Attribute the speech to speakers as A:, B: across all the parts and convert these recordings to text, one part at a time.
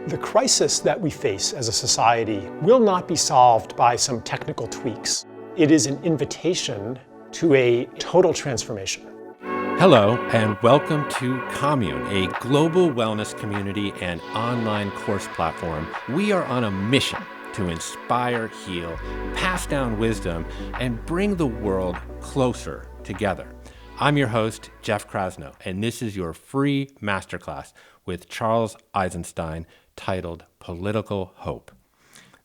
A: The crisis that we face as a society will not be solved by some technical tweaks. It is an invitation to a total transformation.
B: Hello, and welcome to Commune, a global wellness community and online course platform. We are on a mission to inspire, heal, pass down wisdom, and bring the world closer together. I'm your host, Jeff Krasno, and this is your free masterclass with Charles Eisenstein titled Political Hope.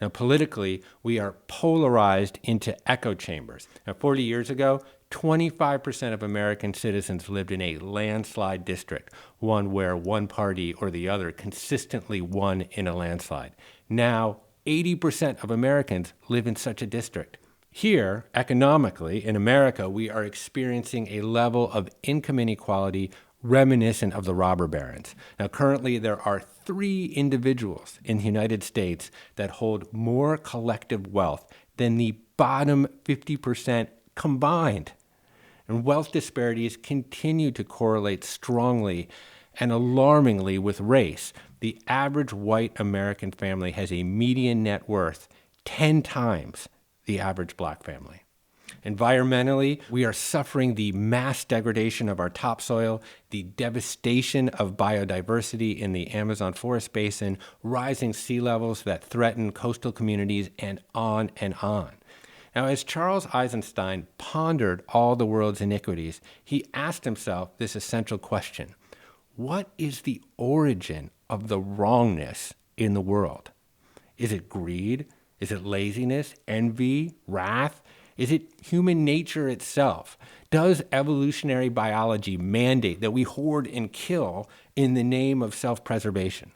B: Now, politically, we are polarized into echo chambers. Now, 40 years ago, 25% of American citizens lived in a landslide district, one where one party or the other consistently won in a landslide. Now, 80% of Americans live in such a district. Here, economically, in America, we are experiencing a level of income inequality reminiscent of the robber barons. Now, currently, there are 3 individuals in the United States that hold more collective wealth than the bottom 50% combined. And wealth disparities continue to correlate strongly and alarmingly with race. The average white American family has a median net worth 10 times the average black family. Environmentally, we are suffering the mass degradation of our topsoil, the devastation of biodiversity in the Amazon forest basin, rising sea levels that threaten coastal communities, and on and on. Now, as Charles Eisenstein pondered all the world's iniquities, he asked himself this essential question: what is the origin of the wrongness in the world? Is it greed? Is it laziness, envy, wrath? Is it human nature itself? Does evolutionary biology mandate that we hoard and kill in the name of self-preservation?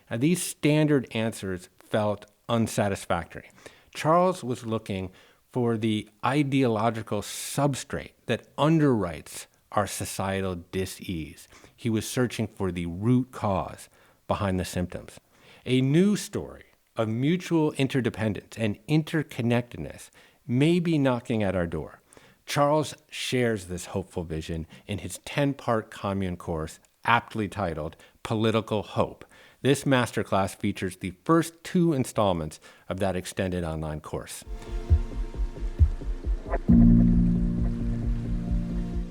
B: Now, these standard answers felt unsatisfactory. Charles was looking for the ideological substrate that underwrites our societal dis-ease. He was searching for the root cause behind the symptoms. A new story of mutual interdependence and interconnectedness may be knocking at our door. Charles shares this hopeful vision in his 10-part Commune course, aptly titled Political Hope. This masterclass features the first 2 installments of that extended online course.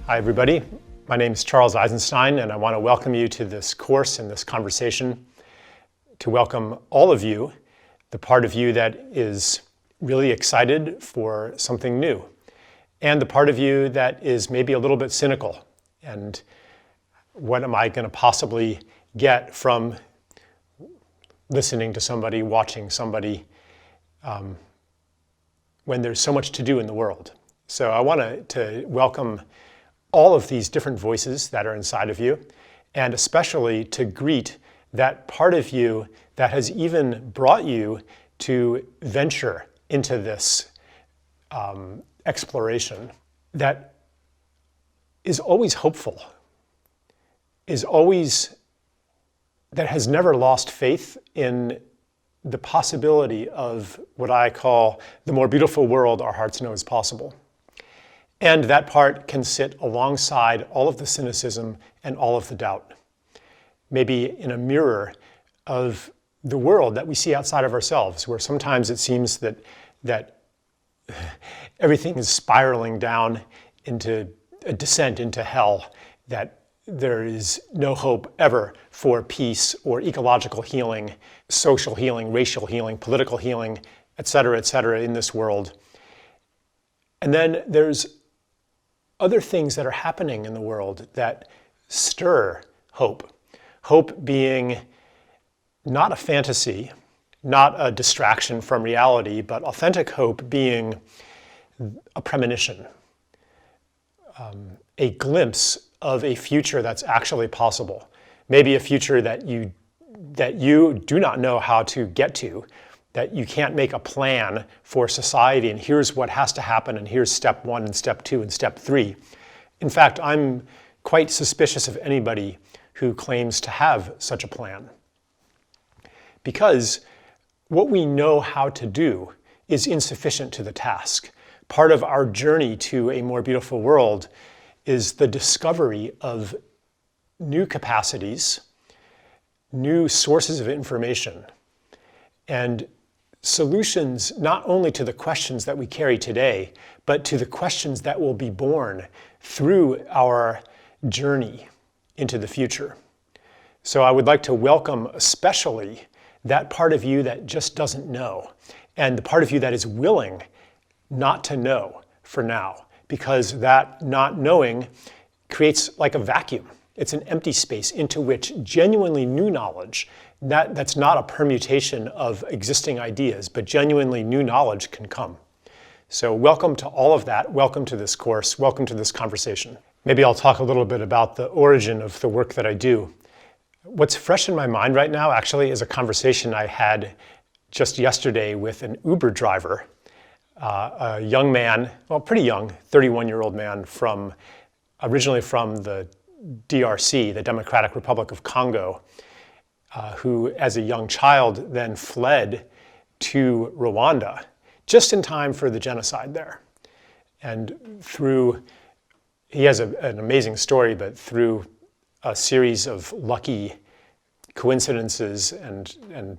A: Hi, everybody. My name is Charles Eisenstein, and I want to welcome you to this course and this conversation, to welcome all of you, the part of you that is really excited for something new, and the part of you that is maybe a little bit cynical. And what am I going to possibly get from listening to somebody, watching somebody, when there's so much to do in the world? So I want to welcome all of these different voices that are inside of you, and especially to greet that part of you that has even brought you to venture into this exploration, that is always hopeful, that has never lost faith in the possibility of what I call the more beautiful world our hearts know is possible. And that part can sit alongside all of the cynicism and all of the doubt, maybe in a mirror of the world that we see outside of ourselves, where sometimes it seems that everything is spiraling down into a descent into hell, that there is no hope ever for peace or ecological healing, social healing, racial healing, political healing, et cetera, in this world. And then there's other things that are happening in the world that stir hope. Hope being not a fantasy, not a distraction from reality, but authentic hope being a premonition, a glimpse of a future that's actually possible. Maybe a future that you do not know how to get to, that you can't make a plan for society, and here's what has to happen, and here's step 1 and step 2 and step 3. In fact, I'm quite suspicious of anybody who claims to have such a plan, because what we know how to do is insufficient to the task. Part of our journey to a more beautiful world is the discovery of new capacities new sources of information and solutions not only to the questions that we carry today, but to the questions that will be born through our journey into the future. So I would like to welcome especially that part of you that just doesn't know, and the part of you that is willing not to know for now, because that not knowing creates like a vacuum. It's an empty space into which genuinely new knowledge, that's not a permutation of existing ideas, but genuinely new knowledge can come. So welcome to all of that. Welcome to this course. Welcome to this conversation. Maybe I'll talk a little bit about the origin of the work that I do. What's fresh in my mind right now actually is a conversation I had just yesterday with an Uber driver, a young man, well, pretty young, 31-year-old man originally from the DRC, the Democratic Republic of Congo, who as a young child then fled to Rwanda just in time for the genocide there. And he has an amazing story, but through a series of lucky coincidences and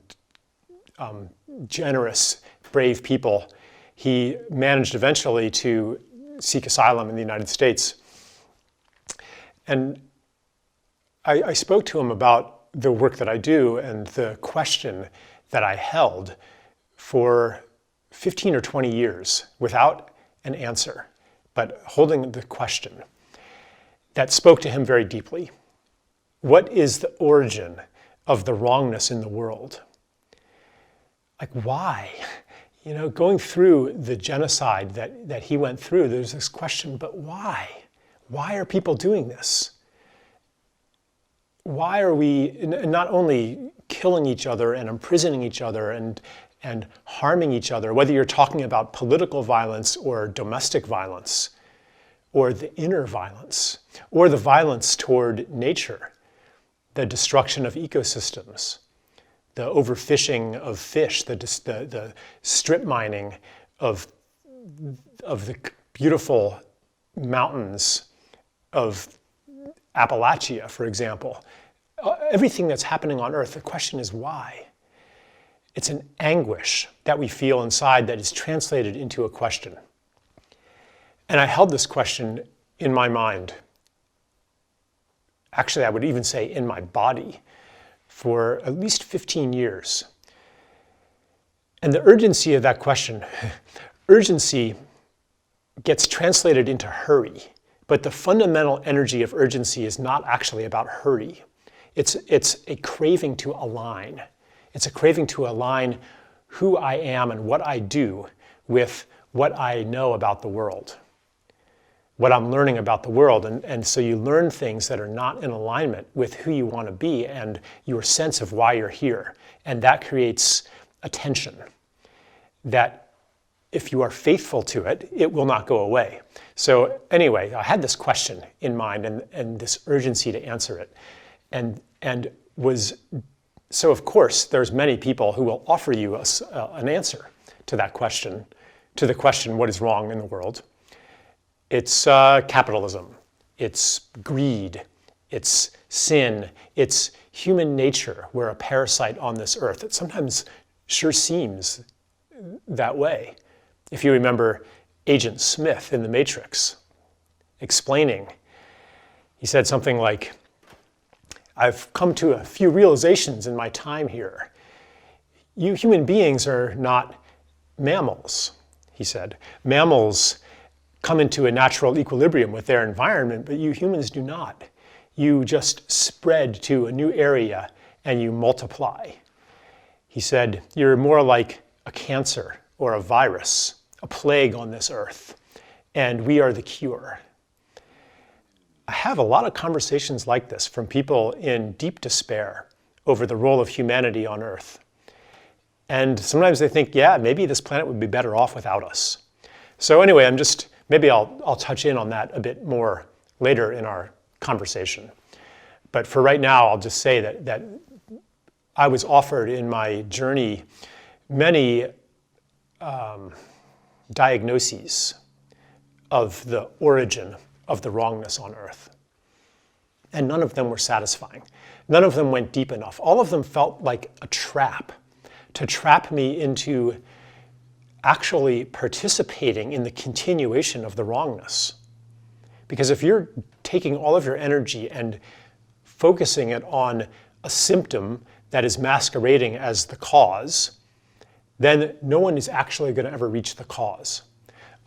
A: generous, brave people, he managed eventually to seek asylum in the United States. And I spoke to him about the work that I do and the question that I held for 15 or 20 years without an answer, but holding the question that spoke to him very deeply. What is the origin of the wrongness in the world? Like, why? You know, going through the genocide that he went through, there's this question, but why? Why are people doing this? Why are we not only killing each other and imprisoning each other and harming each other, whether you're talking about political violence or domestic violence, or the inner violence, or the violence toward nature, the destruction of ecosystems, the overfishing of fish, the strip mining of the beautiful mountains of Appalachia, for example. Everything that's happening on Earth, the question is why? It's an anguish that we feel inside that is translated into a question. And I held this question in my mind. Actually, I would even say in my body for at least 15 years. And the urgency of that question, urgency gets translated into hurry, but the fundamental energy of urgency is not actually about hurry. It's a craving to align. It's a craving to align who I am and what I do with what I know about the world, what I'm learning about the world. And so you learn things that are not in alignment with who you want to be and your sense of why you're here. And that creates a tension that if you are faithful to it, it will not go away. So anyway, I had this question in mind and this urgency to answer it. So of course, there's many people who will offer you an answer to that question, to the question, what is wrong in the world? It's capitalism, it's greed, it's sin, it's human nature. We're a parasite on this earth. It sometimes sure seems that way. If you remember Agent Smith in The Matrix explaining, he said something like, I've come to a few realizations in my time here. You human beings are not mammals, he said. Mammals come into a natural equilibrium with their environment, but you humans do not. You just spread to a new area and you multiply. He said, you're more like a cancer or a virus, a plague on this earth, and we are the cure. I have a lot of conversations like this from people in deep despair over the role of humanity on Earth. And sometimes they think, yeah, maybe this planet would be better off without us. So anyway, maybe I'll touch in on that a bit more later in our conversation. But for right now, I'll just say that I was offered in my journey many diagnoses of the origin of the wrongness on Earth. And none of them were satisfying. None of them went deep enough. All of them felt like a trap, to trap me into actually participating in the continuation of the wrongness. Because if you're taking all of your energy and focusing it on a symptom that is masquerading as the cause, then no one is actually going to ever reach the cause.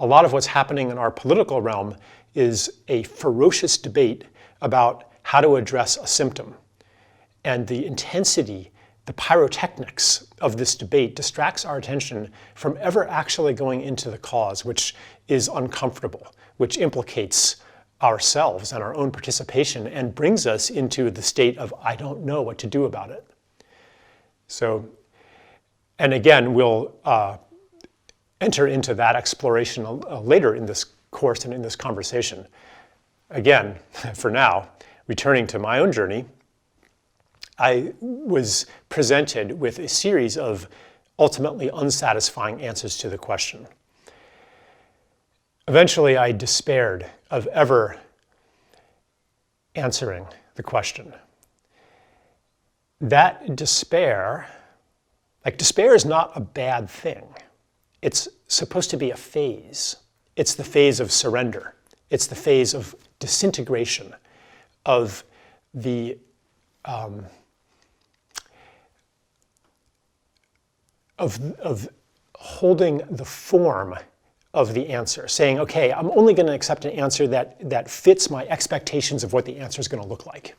A: A lot of what's happening in our political realm is a ferocious debate about how to address a symptom. And the intensity, the pyrotechnics of this debate distracts our attention from ever actually going into the cause, which is uncomfortable, which implicates ourselves and our own participation and brings us into the state of, I don't know what to do about it. So, and again, we'll enter into that exploration later in this course and in this conversation. Again, for now, returning to my own journey, I was presented with a series of ultimately unsatisfying answers to the question. Eventually, I despaired of ever answering the question. That despair is not a bad thing. It's supposed to be a phase. It's the phase of surrender. It's the phase of disintegration, of the of holding the form of the answer, saying, okay, I'm only going to accept an answer that fits my expectations of what the answer is going to look like.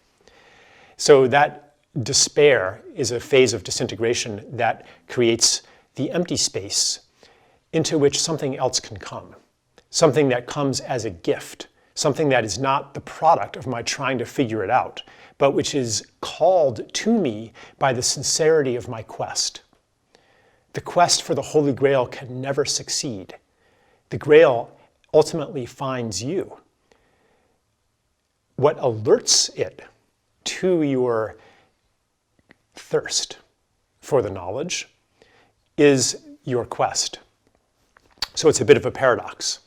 A: So that despair is a phase of disintegration that creates the empty space into which something else can come, something that comes as a gift, something that is not the product of my trying to figure it out, but which is called to me by the sincerity of my quest. The quest for the Holy Grail can never succeed. The Grail ultimately finds you. What alerts it to your thirst for the knowledge is your quest. So it's a bit of a paradox.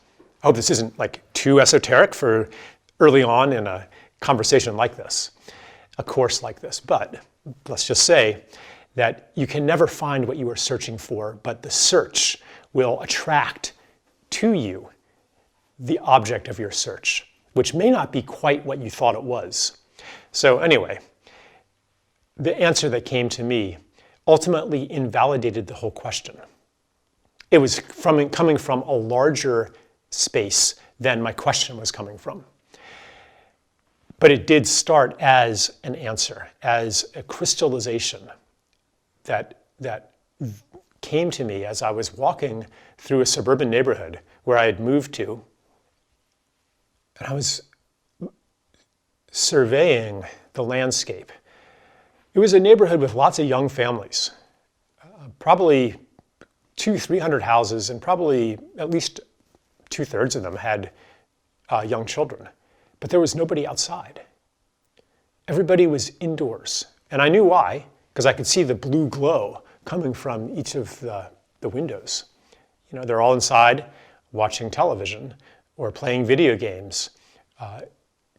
A: I hope this isn't like too esoteric for early on in a conversation like this, a course like this, but let's just say that you can never find what you are searching for, but the search will attract to you the object of your search, which may not be quite what you thought it was. So anyway, the answer that came to me ultimately invalidated the whole question. It was coming from a larger space than my question was coming from. But it did start as an answer, as a crystallization that came to me as I was walking through a suburban neighborhood where I had moved to. And I was surveying the landscape. It was a neighborhood with lots of young families, probably 200-300 houses, and probably at least 2/3 of them had young children. But there was nobody outside. Everybody was indoors. And I knew why, because I could see the blue glow coming from each of the windows. You know, they're all inside watching television or playing video games,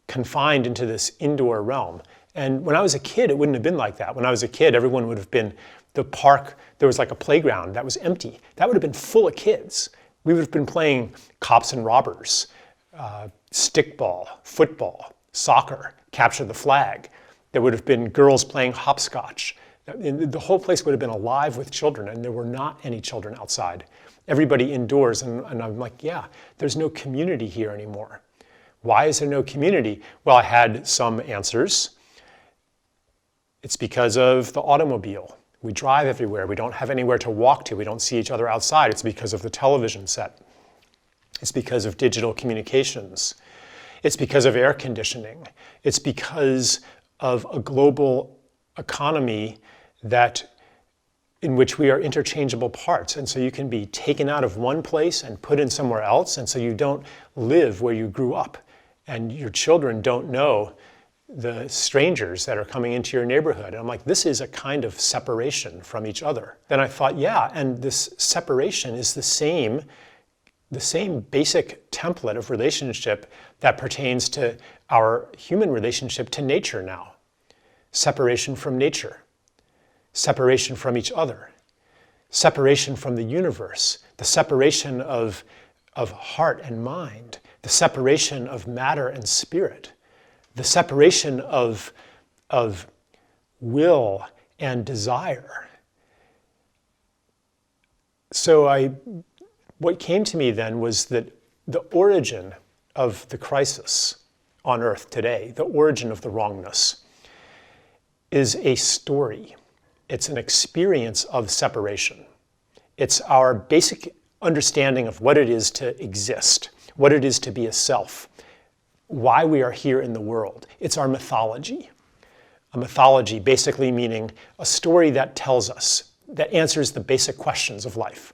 A: confined into this indoor realm. And when I was a kid, it wouldn't have been like that. When I was a kid, everyone would have been, the park, there was like a playground that was empty. That would have been full of kids. We would have been playing cops and robbers, stickball, football, soccer, capture the flag. There would have been girls playing hopscotch. The whole place would have been alive with children, and there were not any children outside. Everybody indoors, and I'm like, yeah, there's no community here anymore. Why is there no community? Well, I had some answers. It's because of the automobile. We drive everywhere. We don't have anywhere to walk to. We don't see each other outside. It's because of the television set. It's because of digital communications. It's because of air conditioning. It's because of a global economy in which we are interchangeable parts. And so you can be taken out of one place and put in somewhere else. And so you don't live where you grew up. And your children don't know the strangers that are coming into your neighborhood. And I'm like, this is a kind of separation from each other. Then I thought, yeah, and this separation is the same basic template of relationship that pertains to our human relationship to nature now. separation from nature, separation from each other, separation from the universe, the separation of heart and mind, the separation of matter and spirit, the separation of will and desire. So what came to me then was that the origin of the crisis on Earth today, the origin of the wrongness, is a story. It's an experience of separation. It's our basic understanding of what it is to exist, what it is to be a self, why we are here in the world. It's our mythology. A mythology basically meaning a story that tells us, that answers the basic questions of life.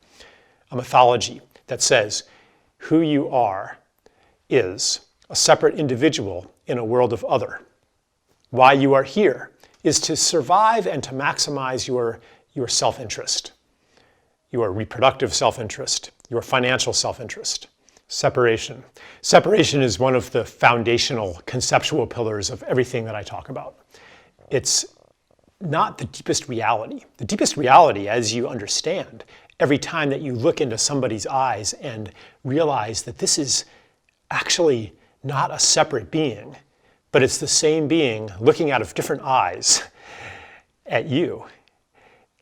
A: A mythology that says who you are is a separate individual in a world of other. Why you are here is to survive and to maximize your self-interest, your reproductive self-interest, your financial self-interest. Separation. Separation is one of the foundational conceptual pillars of everything that I talk about. It's not the deepest reality. The deepest reality, as you understand, every time that you look into somebody's eyes and realize that this is actually not a separate being, but it's the same being looking out of different eyes at you.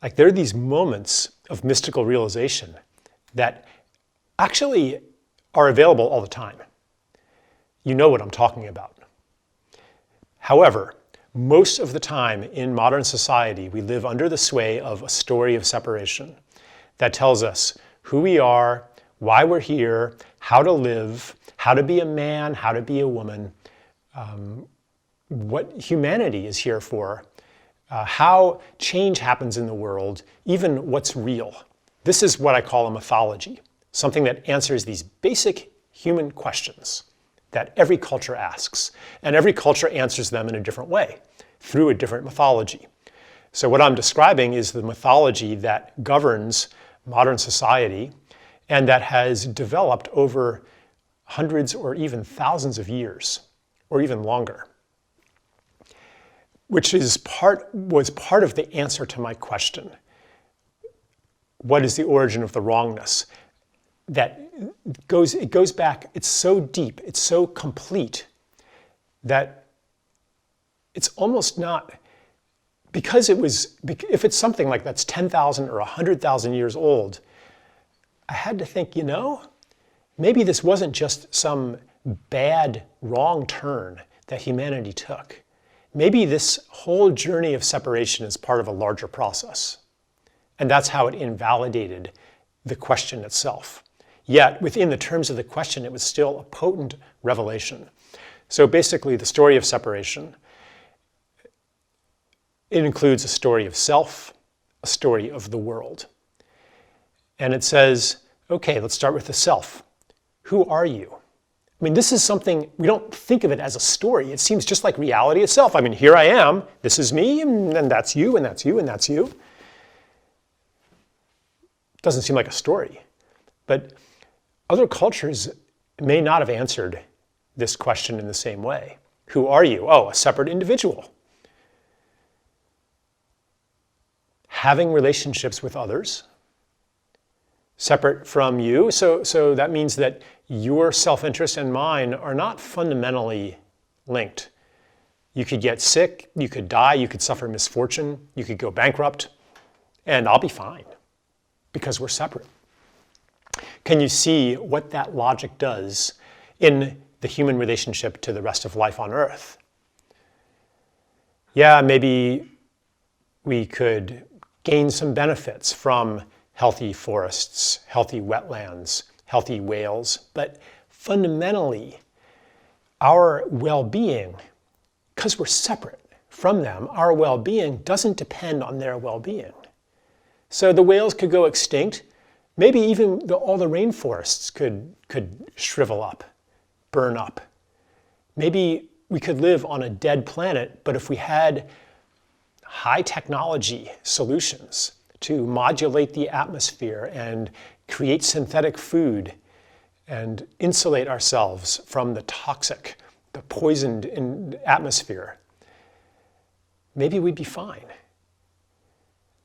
A: Like, there are these moments of mystical realization that actually are available all the time. You know what I'm talking about. However, most of the time in modern society, we live under the sway of a story of separation that tells us who we are, why we're here, how to live, how to be a man, how to be a woman, what humanity is here for, how change happens in the world, even what's real. This is what I call a mythology, something that answers these basic human questions that every culture asks, and every culture answers them in a different way, through a different mythology. So what I'm describing is the mythology that governs modern society and that has developed over hundreds or even thousands of years, or even longer, which was part of the answer to my question. What is the origin of the wrongness? It goes back, it's so deep, it's so complete, that it's almost not, because if it's something like that's 10,000 or 100,000 years old, I had to think, maybe this wasn't just some bad, wrong turn that humanity took. Maybe this whole journey of separation is part of a larger process. And that's how it invalidated the question itself. Yet, within the terms of the question, it was still a potent revelation. So basically, the story of separation, it includes a story of self, a story of the world. And it says, okay, let's start with the self. Who are you? I mean, this is something, we don't think of it as a story. It seems just like reality itself. I mean, here I am, this is me, and then that's you, and that's you, and that's you. Doesn't seem like a story. But other cultures may not have answered this question in the same way. Who are you? Oh, a separate individual. Having relationships with others, separate from you. So that means that your self-interest and mine are not fundamentally linked. You could get sick, you could die, you could suffer misfortune, you could go bankrupt, and I'll be fine because we're separate. Can you see what that logic does in the human relationship to the rest of life on Earth? Yeah, maybe we could gain some benefits from healthy forests, healthy wetlands, healthy whales, but fundamentally, our well-being, because we're separate from them, our well-being doesn't depend on their well-being. So the whales could go extinct. Maybe even all the rainforests could shrivel up, burn up. Maybe we could live on a dead planet, but if we had high technology solutions to modulate the atmosphere and create synthetic food and insulate ourselves from the toxic, the poisoned atmosphere, maybe we'd be fine.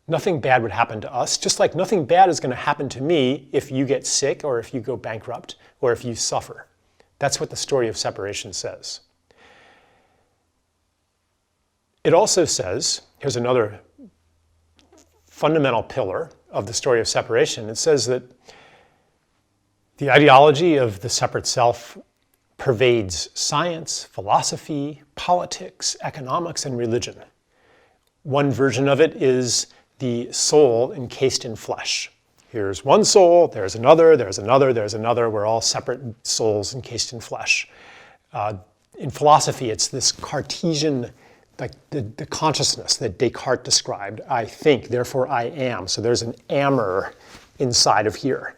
A: Nothing bad would happen to us, just like nothing bad is going to happen to me if you get sick or if you go bankrupt or if you suffer. That's what the story of separation says. It also says, here's another fundamental pillar of the story of separation. It says that the ideology of the separate self pervades science, philosophy, politics, economics, and religion. One version of it is the soul encased in flesh. Here's one soul, there's another, there's another, there's another. We're all separate souls encased in flesh. In philosophy, it's this Cartesian, like the consciousness that Descartes described. I think, therefore I am. So there's an ammer inside of here,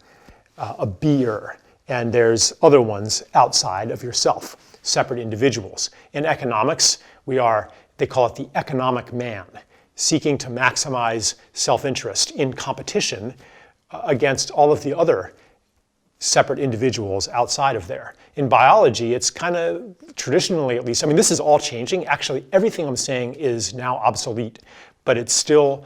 A: a beer, and there's other ones outside of yourself, separate individuals. In economics, they call it the economic man, seeking to maximize self-interest in competition against all of the other separate individuals outside of there. In biology, it's kind of, traditionally at least, I mean, this is all changing. Actually, everything I'm saying is now obsolete, but it still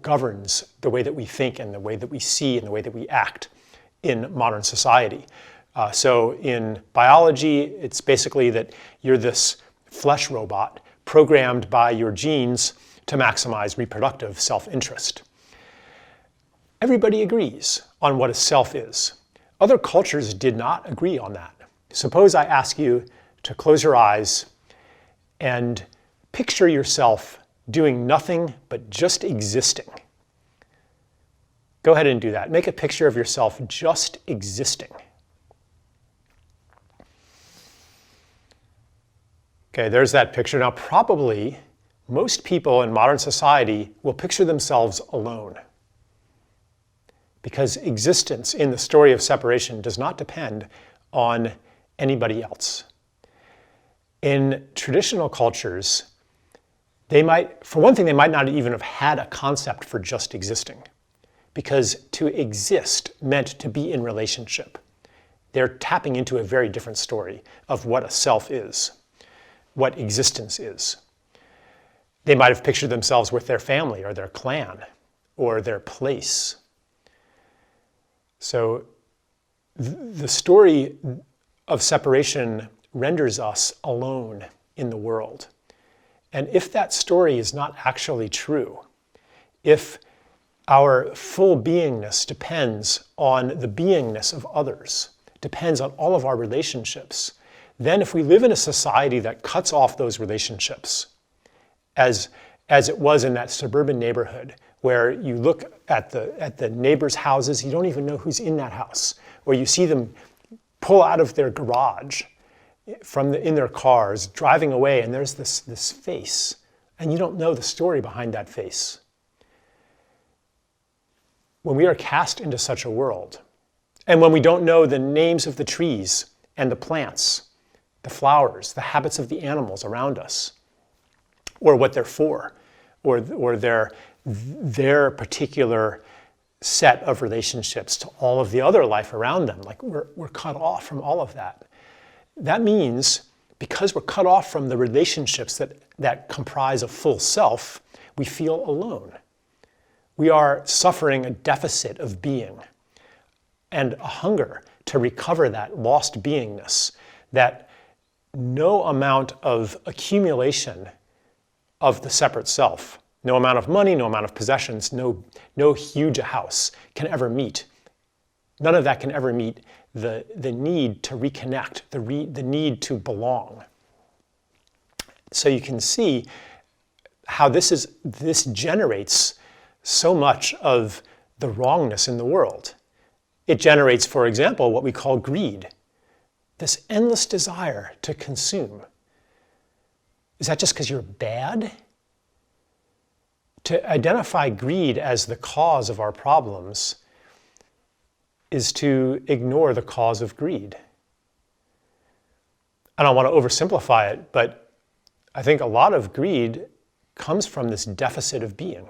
A: governs the way that we think and the way that we see and the way that we act in modern society. So in biology, it's basically that you're this flesh robot programmed by your genes to maximize reproductive self-interest. Everybody agrees on what a self is. Other cultures did not agree on that. Suppose I ask you to close your eyes and picture yourself doing nothing but just existing. Go ahead and do that. Make a picture of yourself just existing. Okay, there's that picture. Now, probably most people in modern society will picture themselves alone, because existence in the story of separation does not depend on anybody else. In traditional cultures, for one thing, they might not even have had a concept for just existing, because to exist meant to be in relationship. They're tapping into a very different story of what a self is, what existence is. They might have pictured themselves with their family or their clan or their place. So the story of separation renders us alone in the world. And if that story is not actually true, if our full beingness depends on the beingness of others, depends on all of our relationships, then if we live in a society that cuts off those relationships, as it was in that suburban neighborhood, where you look at the neighbors' houses, you don't even know who's in that house, or you see them pull out of their garage in their cars, driving away, and there's this face, and you don't know the story behind that face. When we are cast into such a world, and when we don't know the names of the trees and the plants, the flowers, the habits of the animals around us, or what they're for, or their particular set of relationships to all of the other life around them, like we're cut off from all of that. That means, because we're cut off from the relationships that comprise a full self, we feel alone. We are suffering a deficit of being and a hunger to recover that lost beingness, that no amount of accumulation of the separate self, no amount of money, no amount of possessions, no huge a house can ever meet. None of that can ever meet the need to reconnect, the need to belong. So you can see how this generates so much of the wrongness in the world. It generates, for example, what we call greed, this endless desire to consume. Is that just because you're bad? To identify greed as the cause of our problems is to ignore the cause of greed. I don't want to oversimplify it, but I think a lot of greed comes from this deficit of being,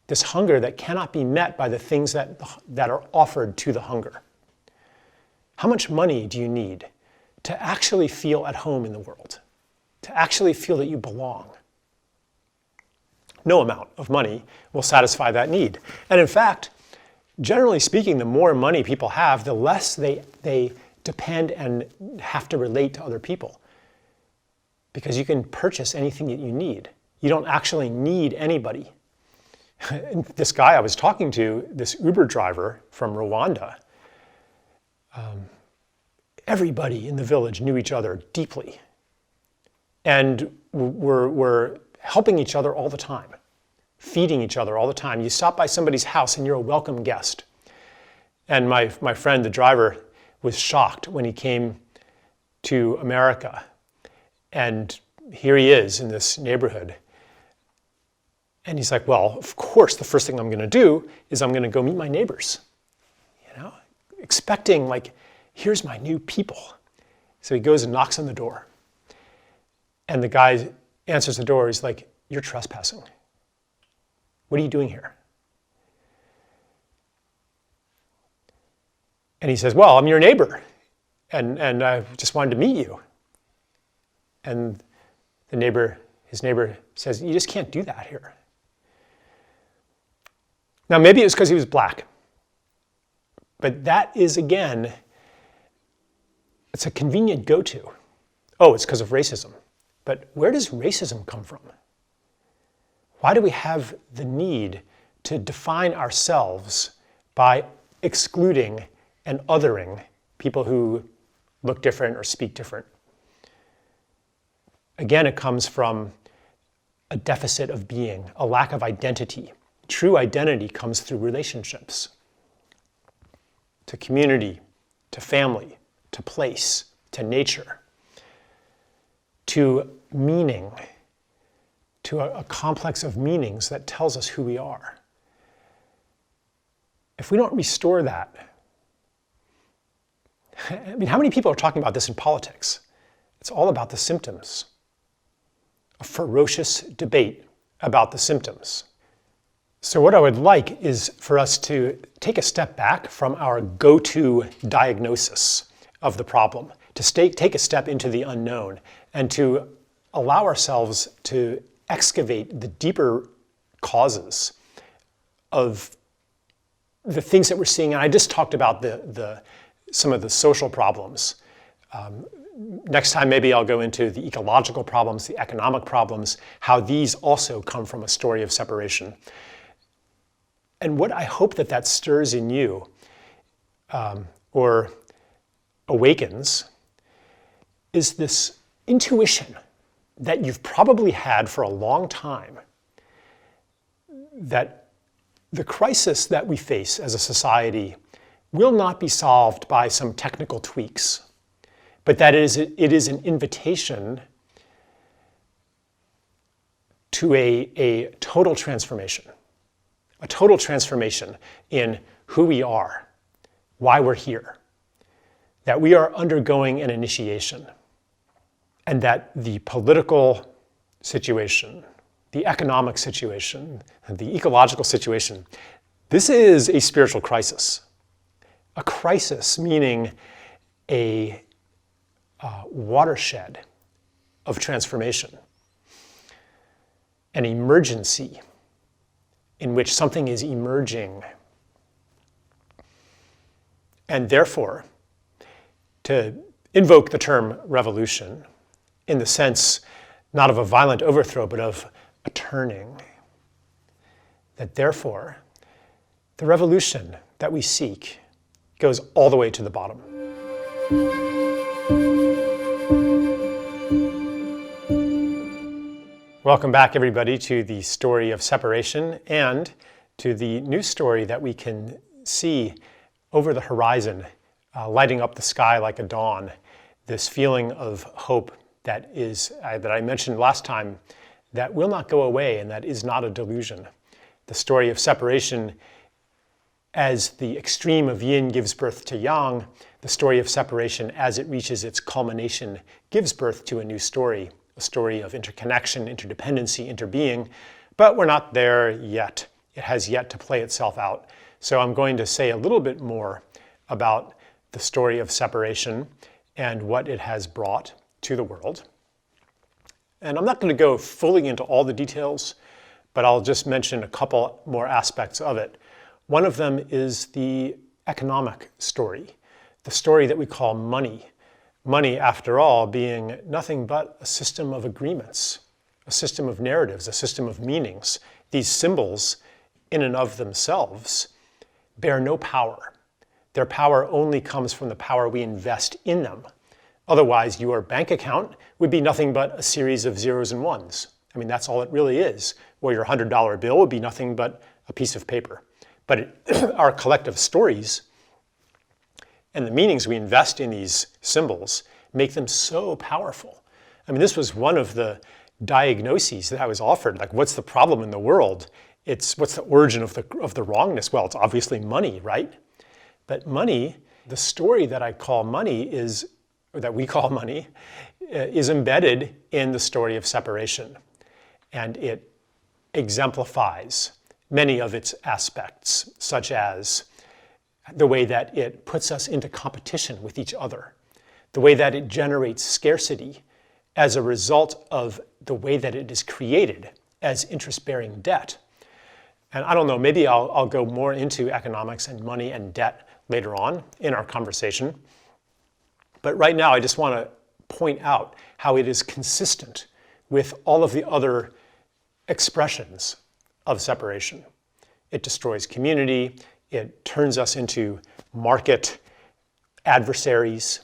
A: this hunger that cannot be met by the things that are offered to the hunger. How much money do you need to actually feel at home in the world, to actually feel that you belong? no amount of money will satisfy that need. And in fact, generally speaking, the more money people have, the less they depend and have to relate to other people. Because you can purchase anything that you need. You don't actually need anybody. This guy I was talking to, this Uber driver from Rwanda, everybody in the village knew each other deeply. And were helping each other all the time, feeding each other all the time. You stop by somebody's house and you're a welcome guest. And my friend, the driver, was shocked when he came to America. And here he is in this neighborhood. And he's like, well, of course, the first thing I'm going to do is I'm going to go meet my neighbors, expecting like, here's my new people. So he goes and knocks on the door. And the guy answers the door. He's like, you're trespassing. What are you doing here? And he says, well, I'm your neighbor. And I just wanted to meet you. And his neighbor says, you just can't do that here. Now, maybe it was because he was black. But that is, again, it's a convenient go-to. Oh, it's because of racism. But where does racism come from? Why do we have the need to define ourselves by excluding and othering people who look different or speak different? Again, it comes from a deficit of being, a lack of identity. True identity comes through relationships, to community, to family, to place, to nature, to meaning, to a complex of meanings that tells us who we are. If we don't restore that, I mean, how many people are talking about this in politics? It's all about the symptoms. A ferocious debate about the symptoms. So what I would like is for us to take a step back from our go-to diagnosis of the problem, to take a step into the unknown, and to allow ourselves to excavate the deeper causes of the things that we're seeing. And I just talked about some of the social problems. Next time, maybe I'll go into the ecological problems, the economic problems, how these also come from a story of separation. And what I hope that stirs in you, or awakens, is this intuition that you've probably had for a long time, that the crisis that we face as a society will not be solved by some technical tweaks, but that it is an invitation to a total transformation in who we are, why we're here, that we are undergoing an initiation, and that the political situation, the economic situation, the ecological situation, this is a spiritual crisis. A crisis meaning a watershed of transformation, an emergency in which something is emerging. And therefore, to invoke the term revolution in the sense not of a violent overthrow, but of a turning, that therefore the revolution that we seek goes all the way to the bottom. Welcome back, everybody, to the story of separation and to the new story that we can see over the horizon, lighting up the sky like a dawn, this feeling of hope that I mentioned last time, that will not go away and that is not a delusion. The story of separation, as the extreme of yin gives birth to yang, the story of separation as it reaches its culmination gives birth to a new story, a story of interconnection, interdependency, interbeing, but we're not there yet. It has yet to play itself out. So I'm going to say a little bit more about the story of separation and what it has brought to the world. And I'm not going to go fully into all the details, but I'll just mention a couple more aspects of it. One of them is the economic story, the story that we call money. Money, after all, being nothing but a system of agreements, a system of narratives, a system of meanings. These symbols, in and of themselves, bear no power. Their power only comes from the power we invest in them. Otherwise, your bank account would be nothing but a series of zeros and ones. I mean, that's all it really is. Or your $100 bill would be nothing but a piece of paper. But our collective stories and the meanings we invest in these symbols make them so powerful. I mean, this was one of the diagnoses that I was offered. Like, what's the problem in the world? What's the origin of the wrongness? Well, it's obviously money, right? But money, the story that I call money is, or that we call money, is embedded in the story of separation. And it exemplifies many of its aspects, such as the way that it puts us into competition with each other, the way that it generates scarcity as a result of the way that it is created as interest-bearing debt. And I don't know, maybe I'll go more into economics and money and debt later on in our conversation. But right now, I just want to point out how it is consistent with all of the other expressions of separation. It destroys community. It turns us into market adversaries.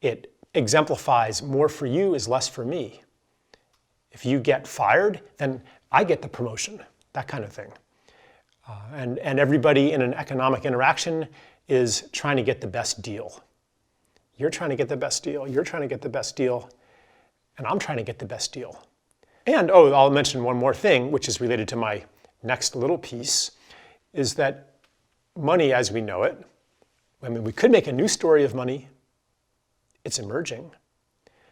A: It exemplifies more for you is less for me. If you get fired, then I get the promotion, that kind of thing. And everybody in an economic interaction is trying to get the best deal. You're trying to get the best deal, you're trying to get the best deal, and I'm trying to get the best deal. And, I'll mention one more thing, which is related to my next little piece, is that money as we know it, I mean, we could make a new story of money. It's emerging.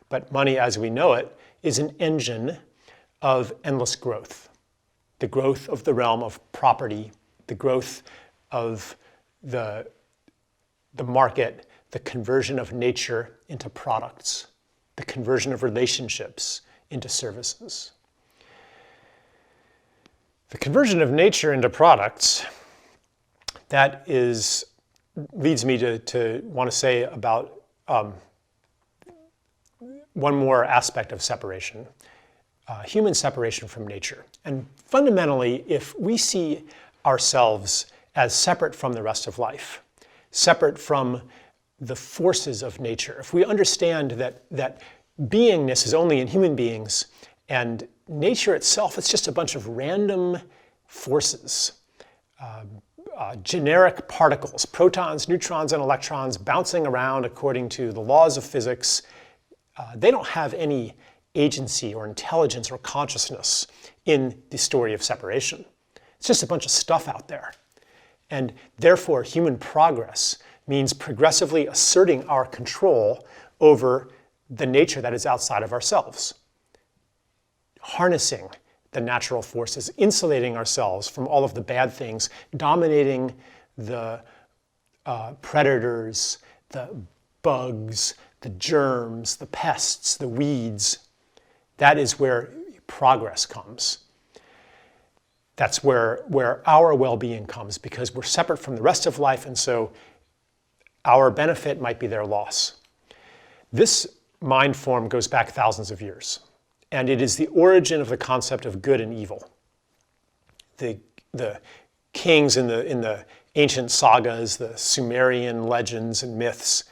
A: But money as we know it is an engine of endless growth. The growth of the realm of property, the growth of the market, the conversion of nature into products, the conversion of relationships into services. The conversion of nature into products, that leads me to want to say about one more aspect of separation, human separation from nature. And fundamentally, if we see ourselves as separate from the rest of life, separate from the forces of nature, if we understand that beingness is only in human beings and nature itself, it's just a bunch of random forces, generic particles, protons, neutrons, and electrons bouncing around according to the laws of physics. They don't have any agency or intelligence or consciousness in the story of separation. It's just a bunch of stuff out there. And therefore, human progress means progressively asserting our control over the nature that is outside of ourselves, harnessing the natural forces, insulating ourselves from all of the bad things, dominating the predators, the bugs, the germs, the pests, the weeds. That is where progress comes. That's where our well-being comes, because we're separate from the rest of life, and so our benefit might be their loss. This mind form goes back thousands of years, and it is the origin of the concept of good and evil. The kings in the ancient sagas, the Sumerian legends and myths,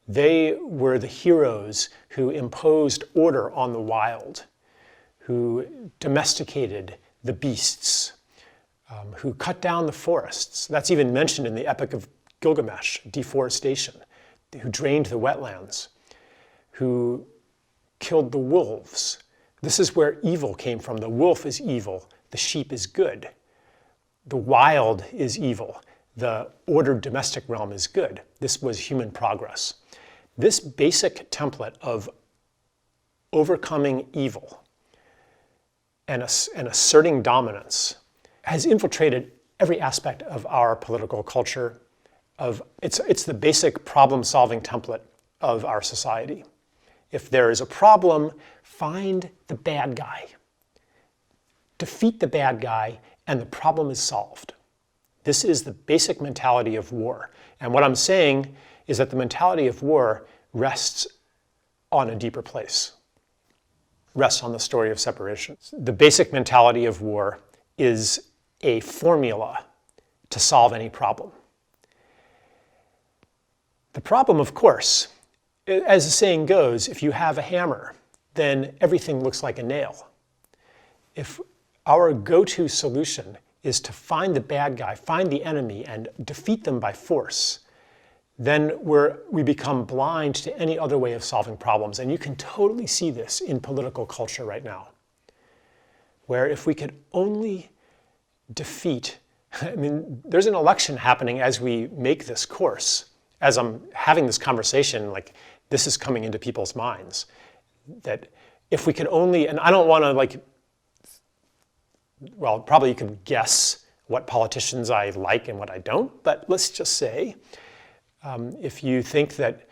A: they were the heroes who imposed order on the wild, who domesticated the beasts, who cut down the forests. That's even mentioned in the Epic of Gilgamesh, deforestation, who drained the wetlands, who killed the wolves. This is where evil came from. The wolf is evil, the sheep is good. The wild is evil, the ordered domestic realm is good. This was human progress. This basic template of overcoming evil and asserting dominance has infiltrated every aspect of our political culture. It's the basic problem-solving template of our society. If there is a problem, find the bad guy. defeat the bad guy, and the problem is solved. This is the basic mentality of war. And what I'm saying is that the mentality of war rests on a deeper place, rests on the story of separation. The basic mentality of war is a formula to solve any problem. The problem, of course, as the saying goes, if you have a hammer, then everything looks like a nail. If our go-to solution is to find the bad guy, find the enemy, and defeat them by force, then we become blind to any other way of solving problems. And you can totally see this in political culture right now, where if we could only defeat, there's an election happening as we make this course. As I'm having this conversation, like this is coming into people's minds, that if we could only, and I don't want to well, probably you can guess what politicians I like and what I don't, but let's just say, if you think that,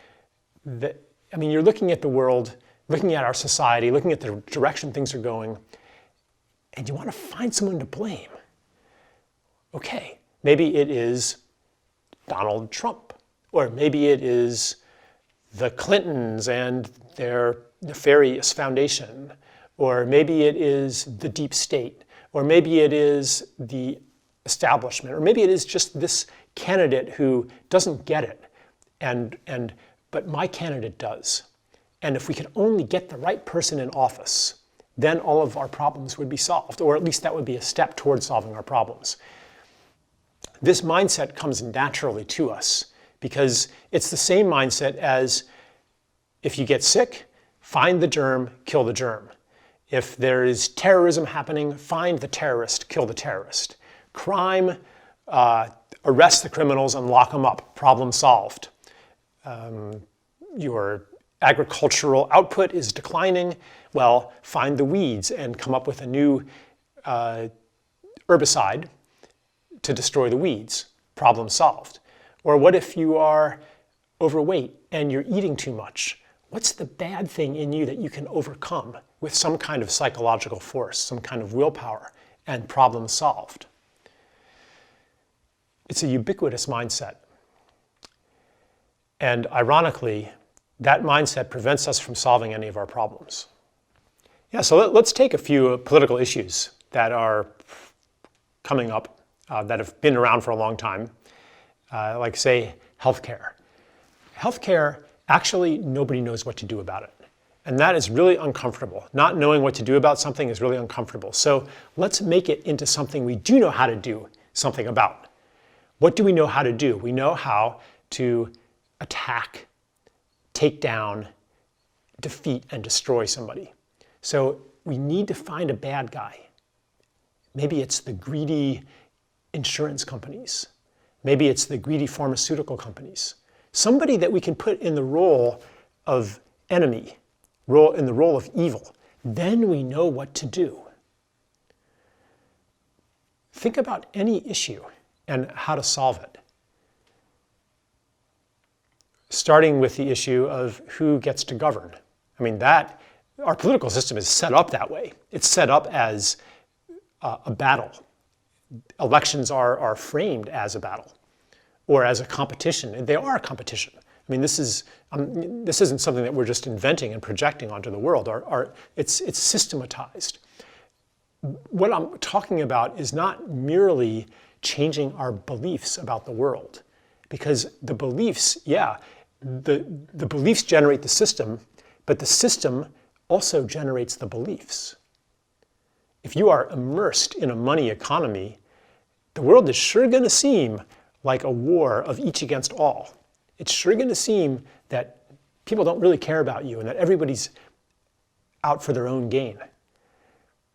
A: you're looking at the world, looking at our society, looking at the direction things are going, and you want to find someone to blame. Okay, maybe it is Donald Trump, or maybe it is the Clintons and their nefarious foundation, or maybe it is the deep state, or maybe it is the establishment, or maybe it is just this candidate who doesn't get it, but my candidate does. And if we could only get the right person in office, then all of our problems would be solved, or at least that would be a step towards solving our problems. This mindset comes naturally to us because it's the same mindset as if you get sick, find the germ, kill the germ. If there is terrorism happening, find the terrorist, kill the terrorist. Crime, arrest the criminals and lock them up, problem solved. Your agricultural output is declining, well, find the weeds and come up with a new herbicide to destroy the weeds, problem solved. Or what if you are overweight and you're eating too much? What's the bad thing in you that you can overcome with some kind of psychological force, some kind of willpower, and problem solved? It's a ubiquitous mindset. And ironically, that mindset prevents us from solving any of our problems. Yeah, so let's take a few political issues that are coming up, that have been around for a long time, like say healthcare. Healthcare, actually nobody knows what to do about it. And that is really uncomfortable. Not knowing what to do about something is really uncomfortable. So let's make it into something we do know how to do something about. What do we know how to do? We know how to attack, take down, defeat, and destroy somebody. So we need to find a bad guy. Maybe it's the greedy insurance companies. Maybe it's the greedy pharmaceutical companies. Somebody that we can put in the role of enemy, in the role of evil. Then we know what to do. Think about any issue and how to solve it. Starting with the issue of who gets to govern. Our political system is set up that way. It's set up as a battle. Elections are framed as a battle or as a competition, and they are a competition. This isn't something that we're just inventing and projecting onto the world. It's systematized. What I'm talking about is not merely changing our beliefs about the world, because the beliefs, the beliefs generate the system, but the system also generates the beliefs. If you are immersed in a money economy, the world is sure going to seem like a war of each against all. It's sure going to seem that people don't really care about you and that everybody's out for their own gain.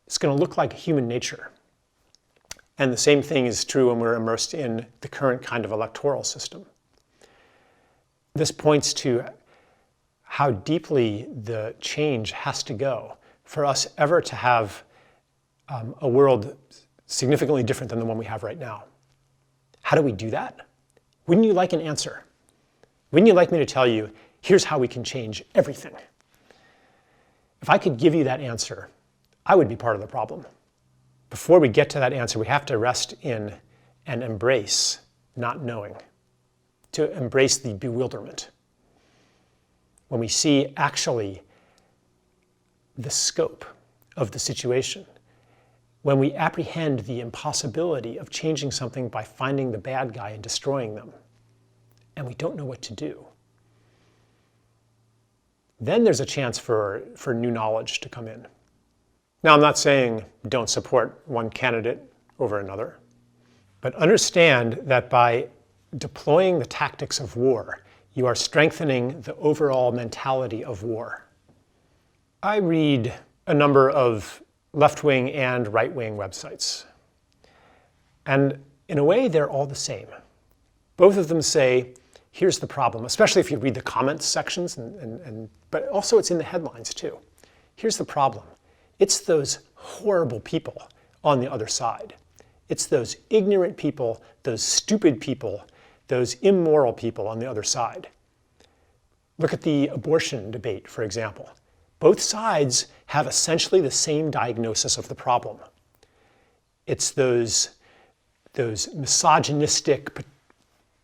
A: It's going to look like human nature. And the same thing is true when we're immersed in the current kind of electoral system. This points to how deeply the change has to go for us ever to have a world significantly different than the one we have right now. How do we do that? Wouldn't you like an answer? Wouldn't you like me to tell you, here's how we can change everything? If I could give you that answer, I would be part of the problem. before we get to that answer, we have to rest in and embrace not knowing, to embrace the bewilderment. When we see actually the scope of the situation, when we apprehend the impossibility of changing something by finding the bad guy and destroying them, and we don't know what to do, then there's a chance for new knowledge to come in. Now, I'm not saying don't support one candidate over another, but understand that by deploying the tactics of war, you are strengthening the overall mentality of war. I read a number of left-wing and right-wing websites, and in a way, they're all the same. Both of them say, here's the problem, especially if you read the comments sections, but also it's in the headlines too. Here's the problem. It's those horrible people on the other side. It's those ignorant people, those stupid people, those immoral people on the other side. Look at the abortion debate, for example. Both sides have essentially the same diagnosis of the problem. It's those misogynistic,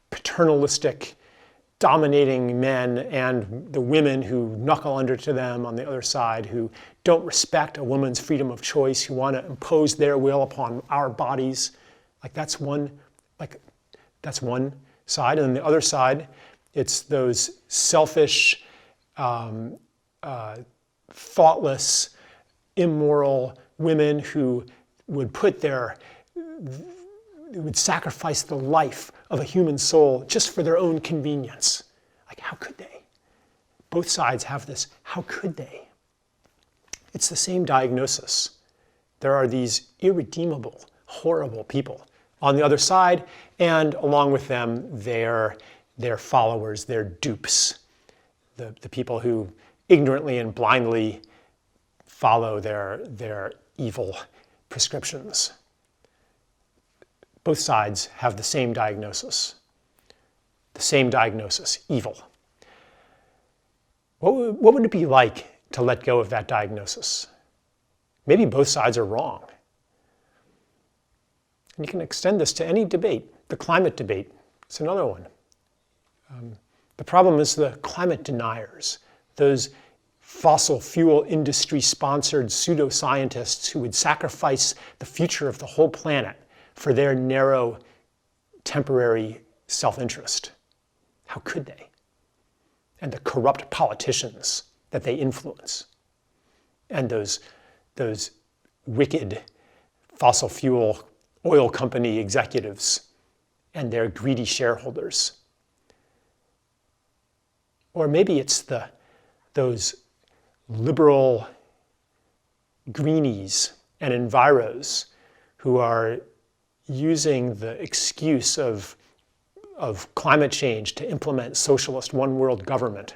A: paternalistic, dominating men and the women who knuckle under to them on the other side, who don't respect a woman's freedom of choice, who want to impose their will upon our bodies. That's one side. And on the other side, it's those selfish, thoughtless, immoral women who would would sacrifice the life of a human soul just for their own convenience. How could they? Both sides have this, how could they? It's the same diagnosis. There are these irredeemable, horrible people on the other side, and along with them, their followers, their dupes, the people who ignorantly and blindly follow their evil prescriptions. Both sides have the same diagnosis. The same diagnosis, evil. What would it be like to let go of that diagnosis? Maybe both sides are wrong. And you can extend this to any debate. The climate debate is another one. The problem is the climate deniers, those fossil fuel industry-sponsored pseudoscientists who would sacrifice the future of the whole planet for their narrow, temporary self-interest. How could they? And the corrupt politicians that they influence, and those wicked fossil fuel oil company executives and their greedy shareholders. Or maybe it's those liberal greenies and enviros who are using the excuse of climate change to implement socialist one-world government.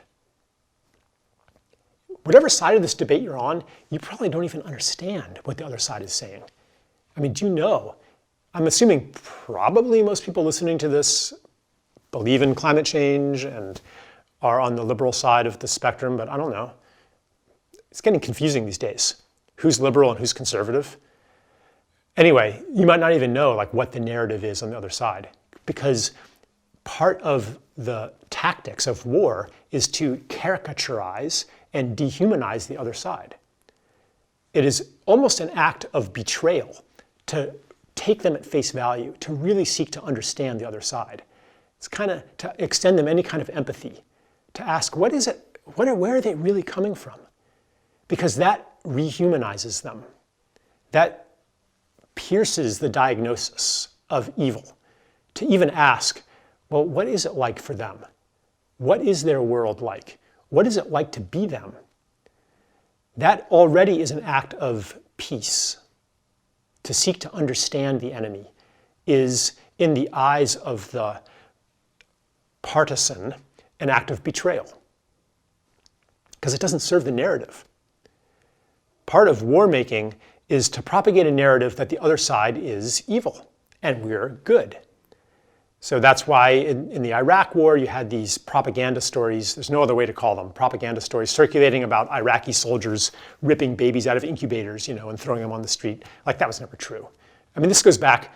A: Whatever side of this debate you're on, you probably don't even understand what the other side is saying. Do you know? I'm assuming probably most people listening to this believe in climate change and are on the liberal side of the spectrum, but I don't know. It's getting confusing these days. Who's liberal and who's conservative? Anyway, you might not even know what the narrative is on the other side, because part of the tactics of war is to caricaturize and dehumanize the other side. It is almost an act of betrayal to take them at face value, to really seek to understand the other side. It's kind of to extend them any kind of empathy, to ask, what is it? Where are they really coming from? Because that rehumanizes them. That pierces the diagnosis of evil. To even ask, well, what is it like for them? What is their world like? What is it like to be them? That already is an act of peace. To seek to understand the enemy is, in the eyes of the partisan, an act of betrayal, because it doesn't serve the narrative. Part of war making is to propagate a narrative that the other side is evil and we're good. So that's why in the Iraq war, you had these propaganda stories, there's no other way to call them, propaganda stories circulating about Iraqi soldiers ripping babies out of incubators, and throwing them on the street. Like, that was never true. I mean, this goes back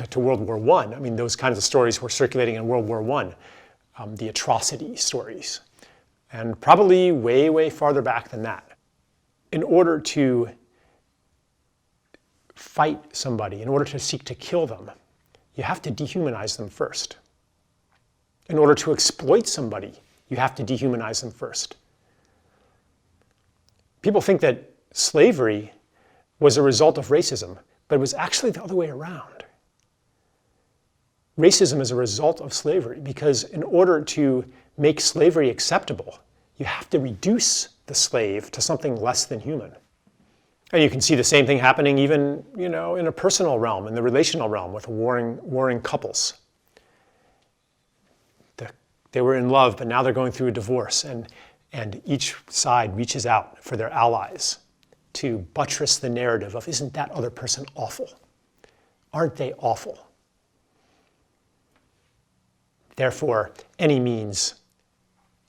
A: to World War I. I mean, those kinds of stories were circulating in World War I, the atrocity stories. And probably way, way farther back than that. In order to fight somebody, in order to seek to kill them, you have to dehumanize them first. In order to exploit somebody, you have to dehumanize them first. People think that slavery was a result of racism, but it was actually the other way around. Racism is a result of slavery because in order to make slavery acceptable, you have to reduce the slave to something less than human. And you can see the same thing happening even, in a personal realm, in the relational realm with warring couples. They were in love, but now they're going through a divorce, and each side reaches out for their allies to buttress the narrative of, isn't that other person awful? Aren't they awful? Therefore, any means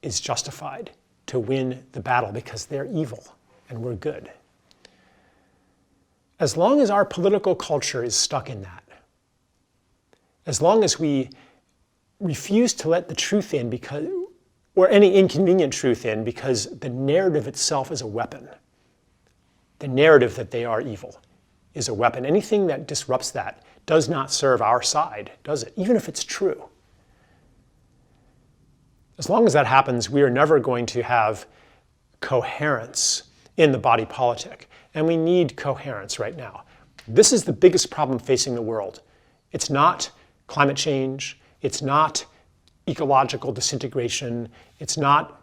A: is justified to win the battle because they're evil and we're good. As long as our political culture is stuck in that, as long as we refuse to let the truth in or any inconvenient truth in because the narrative itself is a weapon, the narrative that they are evil is a weapon. Anything that disrupts that does not serve our side, does it? Even if it's true. As long as that happens, we are never going to have coherence in the body politic. And we need coherence right now. This is the biggest problem facing the world. It's not climate change. It's not ecological disintegration. It's not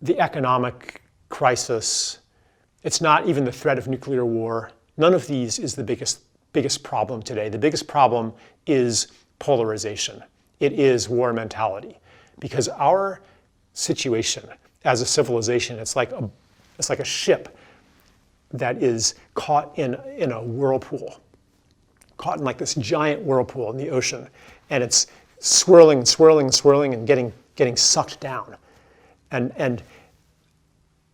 A: the economic crisis. It's not even the threat of nuclear war. None of these is the biggest problem today. The biggest problem is polarization. It is war mentality. Because our situation as a civilization, it's like a ship that is caught in a whirlpool, caught in like this giant whirlpool in the ocean, and it's swirling, swirling, swirling, and getting sucked down. And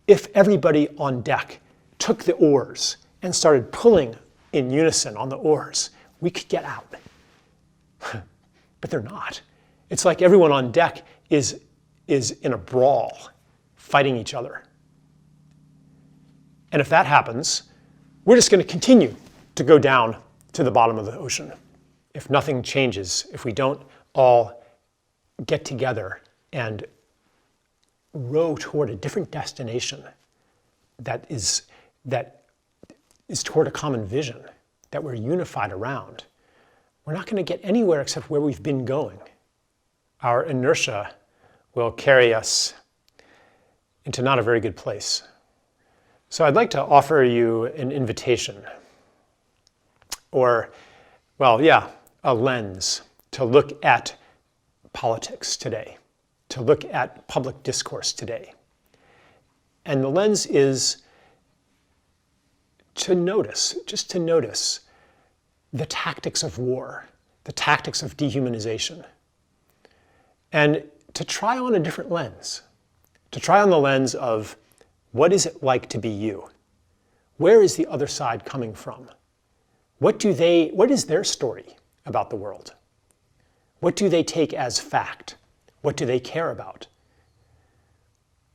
A: if everybody on deck took the oars and started pulling in unison on the oars, we could get out. But they're not. It's like everyone on deck is in a brawl, fighting each other. And if that happens, we're just going to continue to go down to the bottom of the ocean. If nothing changes, if we don't all get together and row toward a different destination that is toward a common vision, that we're unified around, we're not going to get anywhere except where we've been going. Our inertia will carry us into not a very good place. So I'd like to offer you an invitation, or, a lens to look at politics today, to look at public discourse today. And the lens is just to notice the tactics of war, the tactics of dehumanization, and to try on a different lens, to try on the lens of what is it like to be you? Where is the other side coming from? What is their story about the world? What do they take as fact? What do they care about?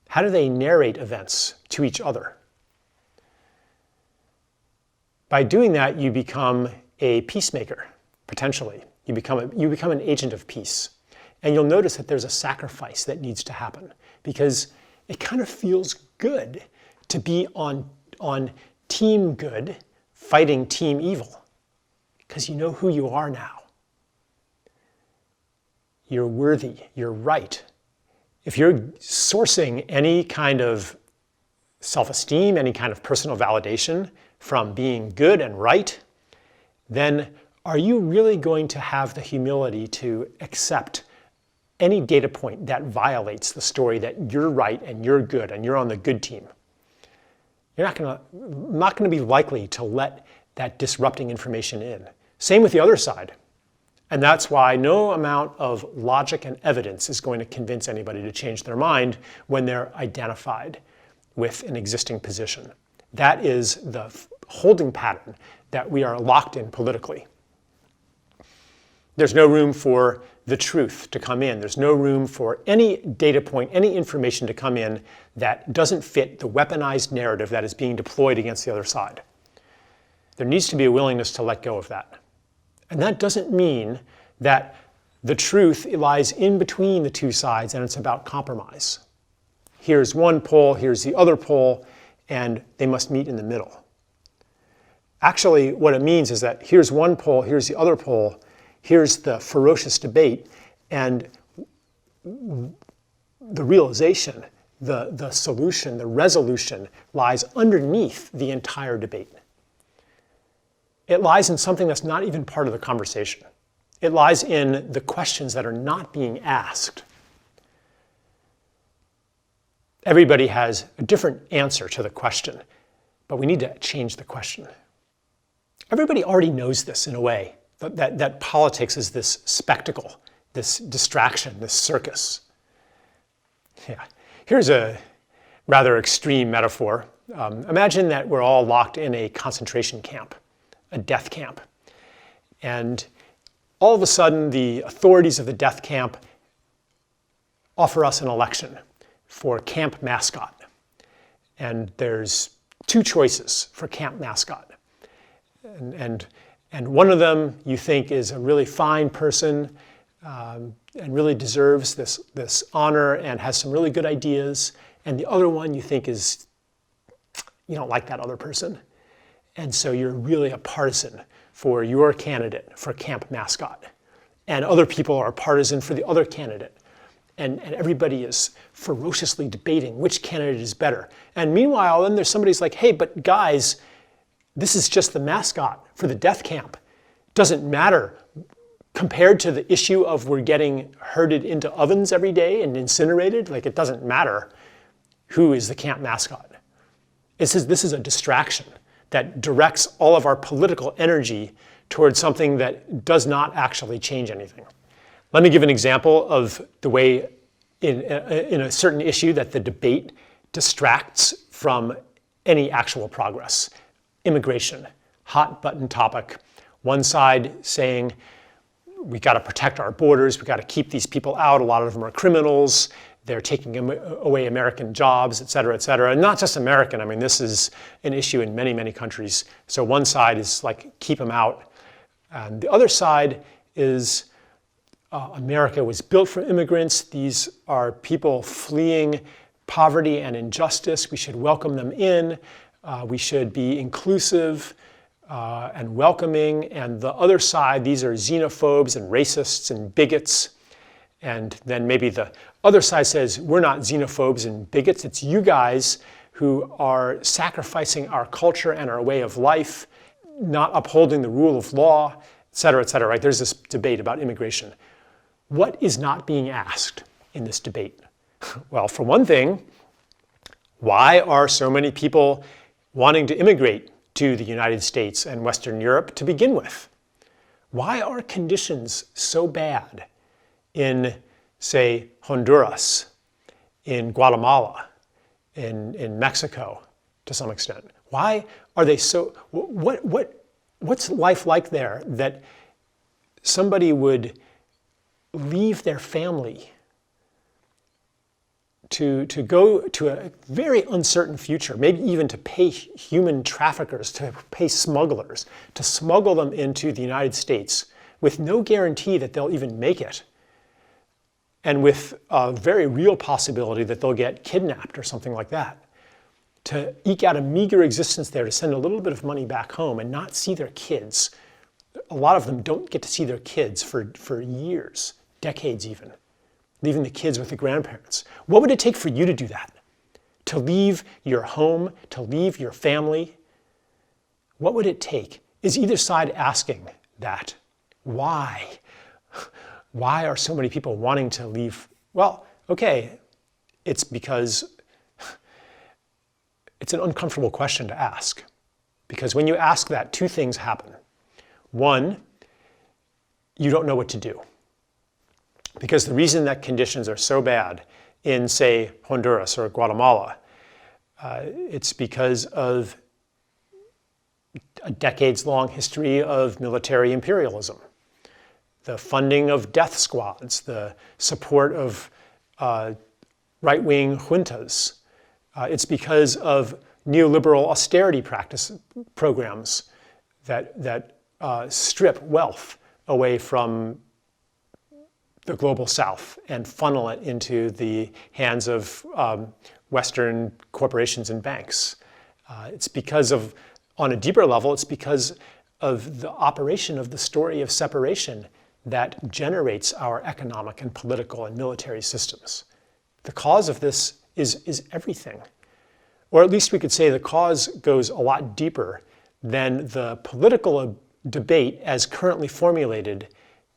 A: How do they narrate events to each other? By doing that, you become a peacemaker, potentially. You become an agent of peace. And you'll notice that there's a sacrifice that needs to happen because it kind of feels good to be on team good fighting team evil because you know who you are now. You're worthy, you're right. If you're sourcing any kind of self-esteem, any kind of personal validation from being good and right, then are you really going to have the humility to accept any data point that violates the story that you're right and you're good and you're on the good team? You're not going to be likely to let that disrupting information in. Same with the other side. And that's why no amount of logic and evidence is going to convince anybody to change their mind when they're identified with an existing position. That is the holding pattern that we are locked in politically. There's no room for the truth to come in. There's no room for any data point, any information to come in that doesn't fit the weaponized narrative that is being deployed against the other side. There needs to be a willingness to let go of that. And that doesn't mean that the truth lies in between the two sides and it's about compromise. Here's one pole, here's the other pole, and they must meet in the middle. Actually, what it means is that here's one pole, here's the other pole, here's the ferocious debate, and the realization, the solution, the resolution lies underneath the entire debate. It lies in something that's not even part of the conversation. It lies in the questions that are not being asked. Everybody has a different answer to the question, but we need to change the question. Everybody already knows this in a way, that politics is this spectacle, this distraction, this circus. Yeah. Here's a rather extreme metaphor. Imagine that we're all locked in a concentration camp, a death camp. And all of a sudden, the authorities of the death camp offer us an election for camp mascot. And there's two choices for camp mascot. And one of them you think is a really fine person and really deserves this honor and has some really good ideas. And the other one you think is, you don't like that other person. And so you're really a partisan for your candidate for camp mascot. And other people are partisan for the other candidate. And everybody is ferociously debating which candidate is better. And meanwhile, then there's somebody's like, hey, but guys, this is just the mascot for the death camp. Doesn't matter compared to the issue of we're getting herded into ovens every day and incinerated. Like, it doesn't matter who is the camp mascot. This is a distraction that directs all of our political energy towards something that does not actually change anything. Let me give an example of the way in a certain issue that the debate distracts from any actual progress. Immigration, hot button topic. One side saying, we got to protect our borders, we got to keep these people out, a lot of them are criminals, they're taking away American jobs, et cetera, et cetera. And not just American, I mean, this is an issue in many, many countries. So one side is like, keep them out. And the other side is, America was built for immigrants. These are people fleeing poverty and injustice. We should welcome them in. We should be inclusive and welcoming. And the other side, these are xenophobes and racists and bigots. And then maybe the other side says, we're not xenophobes and bigots. It's you guys who are sacrificing our culture and our way of life, not upholding the rule of law, et cetera, right? There's this debate about immigration. What is not being asked in this debate? Well, for one thing, why are so many people wanting to immigrate to the United States and Western Europe to begin with? Why are conditions so bad in, say, Honduras, in Guatemala, in Mexico, to some extent? Why are they so, what's life like there that somebody would leave their family to go to a very uncertain future, maybe even to pay human traffickers, to pay smugglers, to smuggle them into the United States with no guarantee that they'll even make it, and with a very real possibility that they'll get kidnapped or something like that, to eke out a meager existence there, to send a little bit of money back home and not see their kids. A lot of them don't get to see their kids for years, decades even, leaving the kids with the grandparents. What would it take for you to do that? To leave your home, to leave your family? What would it take? Is either side asking that? Why? Why are so many people wanting to leave? Well, okay, it's because it's an uncomfortable question to ask. Because when you ask that, two things happen. One, you don't know what to do. Because the reason that conditions are so bad in, say, Honduras or Guatemala, it's because of a decades-long history of military imperialism, the funding of death squads, the support of right-wing juntas. It's because of neoliberal austerity programs that strip wealth away from the global South and funnel it into the hands of Western corporations and banks. It's because of, on a deeper level, it's because of the operation of the story of separation that generates our economic and political and military systems. The cause of this is everything. Or at least we could say the cause goes a lot deeper than the political debate as currently formulated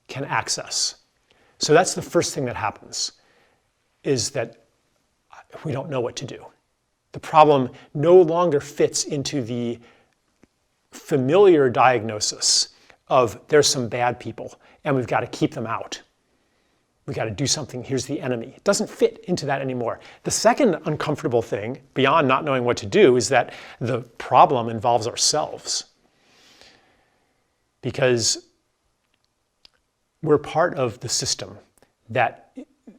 A: can access. So that's the first thing that happens, is that we don't know what to do. The problem no longer fits into the familiar diagnosis of there's some bad people and we've got to keep them out. We've got to do something, here's the enemy. It doesn't fit into that anymore. The second uncomfortable thing, beyond not knowing what to do, is that the problem involves ourselves. Because we're part of the system that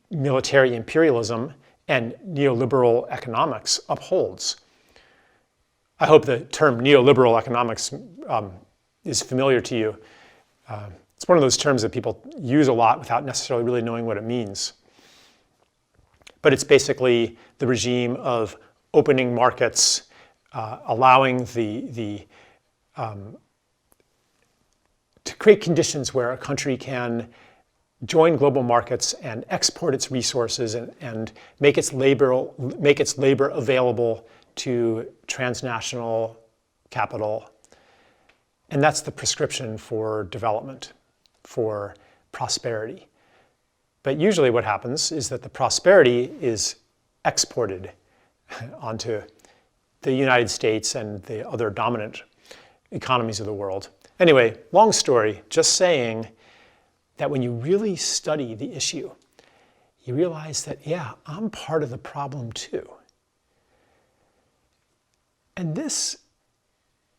A: military imperialism and neoliberal economics upholds. I hope the term neoliberal economics is familiar to you. It's one of those terms that people use a lot without necessarily really knowing what it means. But it's basically the regime of opening markets, allowing to create conditions where a country can join global markets and export its resources and make its labor available to transnational capital. And that's the prescription for development, for prosperity. But usually what happens is that the prosperity is exported onto the United States and the other dominant economies of the world. Anyway, long story, just saying that when you really study the issue, you realize that, yeah, I'm part of the problem too. And this